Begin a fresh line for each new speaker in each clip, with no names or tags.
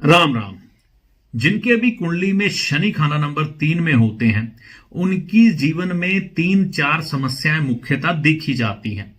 राम राम। जिनके भी कुंडली में शनि खाना नंबर 3 में होते हैं, उनकी जीवन में 3-4 समस्याएं मुख्यतः देखी जाती हैं।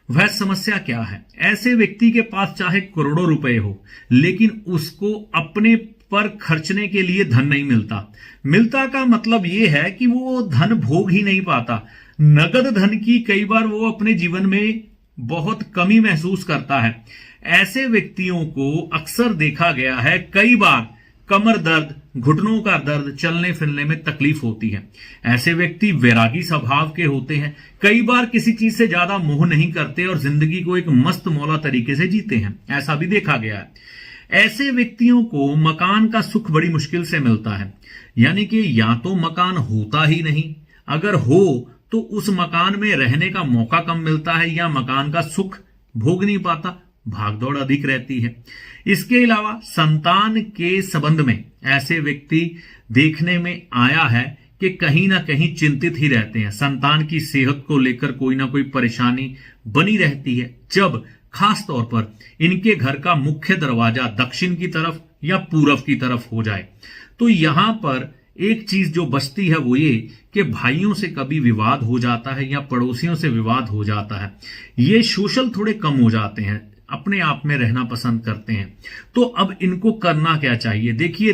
वह समस्या क्या है? ऐसे व्यक्ति के पास चाहे करोड़ों रुपए हो, लेकिन उसको अपने पर खर्चने के लिए धन नहीं मिलता। मिलता का मतलब यह है कि वो धन भोग ही नहीं पाता। नगद धन की कई बार वो अपने जीवन में बहुत कमी महसूस करता है। ऐसे व्यक्तियों को अक्सर देखा गया है, कई बार कमर दर्द, घुटनों का दर्द, चलने फिरने में तकलीफ होती है। ऐसे व्यक्ति वैरागी स्वभाव के होते हैं, कई बार किसी चीज से ज्यादा मोह नहीं करते और जिंदगी को एक मस्त मौला तरीके से जीते हैं। ऐसा भी देखा गया है। ऐसे व्यक्तियों को मकान का सुख बड़ी मुश्किल से मिलता है, यानी कि या तो मकान होता ही नहीं, अगर हो तो उस मकान में रहने का मौका कम मिलता है, या मकान का सुख भोग नहीं पाता, भागदौड़ अधिक रहती है। इसके अलावा संतान के संबंध में ऐसे व्यक्ति देखने में आया है कि कहीं ना कहीं चिंतित ही रहते हैं। संतान की सेहत को लेकर कोई ना कोई परेशानी बनी रहती है, जब खास तौर पर इनके घर का मुख्य दरवाजा दक्षिण की तरफ या पूरब की तरफ हो जाए। तो यहां पर एक चीज जो बचती है वो ये कि भाइयों से कभी विवाद हो जाता है या पड़ोसियों से विवाद हो जाता है। ये सोशल थोड़े कम हो जाते हैं, अपने आप में रहना पसंद करते हैं। तो अब इनको करना क्या चाहिए? देखिए,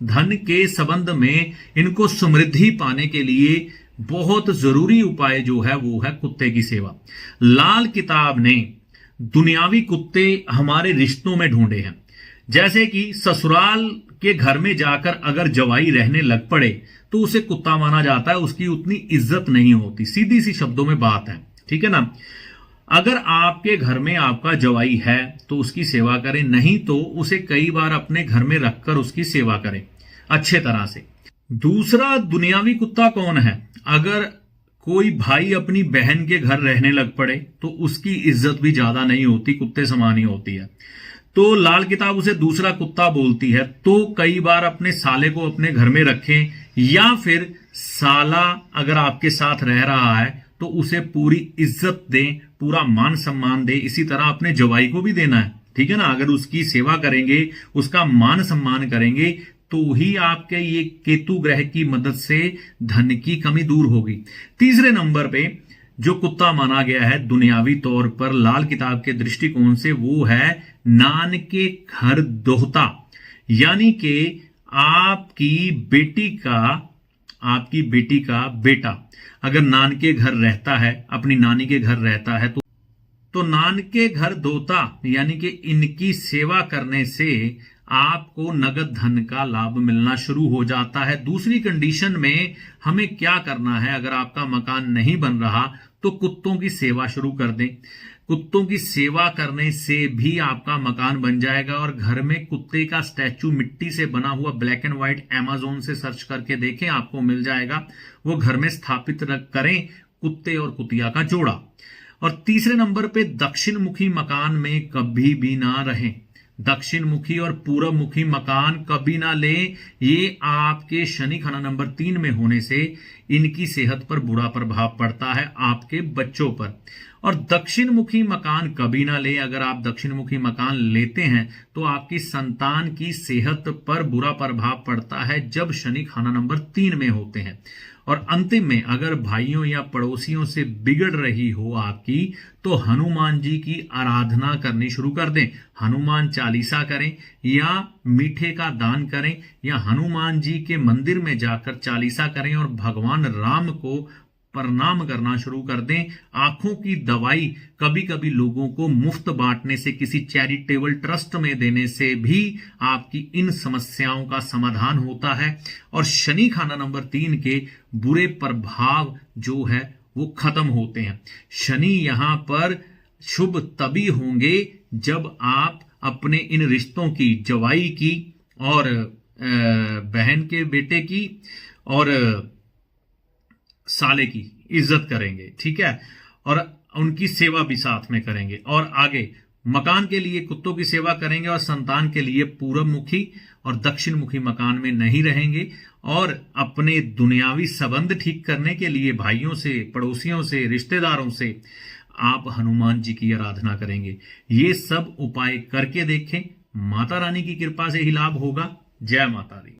धन के संबंध में इनको समृद्धि पाने के लिए बहुत जरूरी उपाय जो है वो है कुत्ते की सेवा। लाल किताब ने दुनियावी कुत्ते हमारे रिश्तों में ढूंढे हैं। जैसे कि ससुराल के घर में जाकर अगर जवाई रहने लग पड़े तो उसे कुत्ता माना जाता है, उसकी उतनी इज्जत नहीं होती। सीधी सी शब्दों में बात है, ठीक है ना। अगर आपके घर में आपका जवाई है तो उसकी सेवा करें, नहीं तो उसे कई बार अपने घर में रखकर उसकी सेवा करें अच्छे तरह से। दूसरा दुनियावी कुत्ता कौन है? अगर कोई भाई अपनी बहन के घर रहने लग पड़े तो उसकी इज्जत भी ज्यादा नहीं होती, कुत्ते समान ही होती है। तो लाल किताब उसे दूसरा कुत्ता बोलती है। तो कई बार अपने साले को अपने घर में रखें, या फिर साला अगर आपके साथ रह रहा है तो उसे पूरी इज्जत दें, पूरा मान सम्मान दें। इसी तरह अपने जवाई को भी देना है, ठीक है ना। अगर उसकी सेवा करेंगे, उसका मान सम्मान करेंगे, तो ही आपके ये केतु ग्रह की मदद से धन की कमी दूर होगी। तीसरे नंबर पे जो कुत्ता माना गया है दुनियावी तौर पर लाल किताब के दृष्टिकोण से, वो है नान के घर दोहता। यानी कि आपकी बेटी का बेटा अगर नान के घर रहता है, अपनी नानी के घर रहता है, तो नान के घर दोता यानी कि इनकी सेवा करने से आपको नगद धन का लाभ मिलना शुरू हो जाता है। दूसरी कंडीशन में हमें क्या करना है? अगर आपका मकान नहीं बन रहा तो कुत्तों की सेवा शुरू कर दें। कुत्तों की सेवा करने से भी आपका मकान बन जाएगा। और घर में कुत्ते का स्टैचू मिट्टी से बना हुआ ब्लैक एंड व्हाइट अमेज़न से सर्च करके देखें, आपको मिल जाएगा। वो घर में स्थापित करें, कुत्ते और कुतिया का जोड़ा। और तीसरे नंबर पे दक्षिण मुखी मकान में कभी भी ना रहें। दक्षिण मुखी और पूरब मुखी मकान कभी ना लें। ये आपके शनि खाना नंबर 3 में होने से इनकी सेहत पर बुरा प्रभाव पड़ता है, आपके बच्चों पर। और दक्षिण मुखी मकान कभी ना लें। अगर आप दक्षिण मुखी मकान लेते हैं तो आपकी संतान की सेहत पर बुरा प्रभाव पड़ता है जब शनि खाना नंबर 3 में होते हैं। और अंतिम में अगर भाइयों या पड़ोसियों से बिगड़ रही हो आपकी, तो हनुमान जी की आराधना करनी शुरू कर दें। हनुमान चालीसा करें, या मीठे का दान करें, या हनुमान जी के मंदिर में जाकर चालीसा करें और भगवान राम को प्रणाम करना शुरू कर दें। आंखों की दवाई कभी कभी लोगों को मुफ्त बांटने से, किसी चैरिटेबल ट्रस्ट में देने से भी आपकी इन समस्याओं का समाधान होता है। और शनि खाना नंबर 3 के बुरे प्रभाव जो है वो खत्म होते हैं। शनि यहां पर शुभ तभी होंगे जब आप अपने इन रिश्तों की, जवाई की और बहन के बेटे की और साले की इज्जत करेंगे, ठीक है। और उनकी सेवा भी साथ में करेंगे। और आगे मकान के लिए कुत्तों की सेवा करेंगे, और संतान के लिए पूरब मुखी और दक्षिण मुखी मकान में नहीं रहेंगे। और अपने दुनियावी संबंध ठीक करने के लिए भाइयों से, पड़ोसियों से, रिश्तेदारों से आप हनुमान जी की आराधना करेंगे। ये सब उपाय करके देखें, माता रानी की कृपा से ही लाभ होगा। जय माता दी।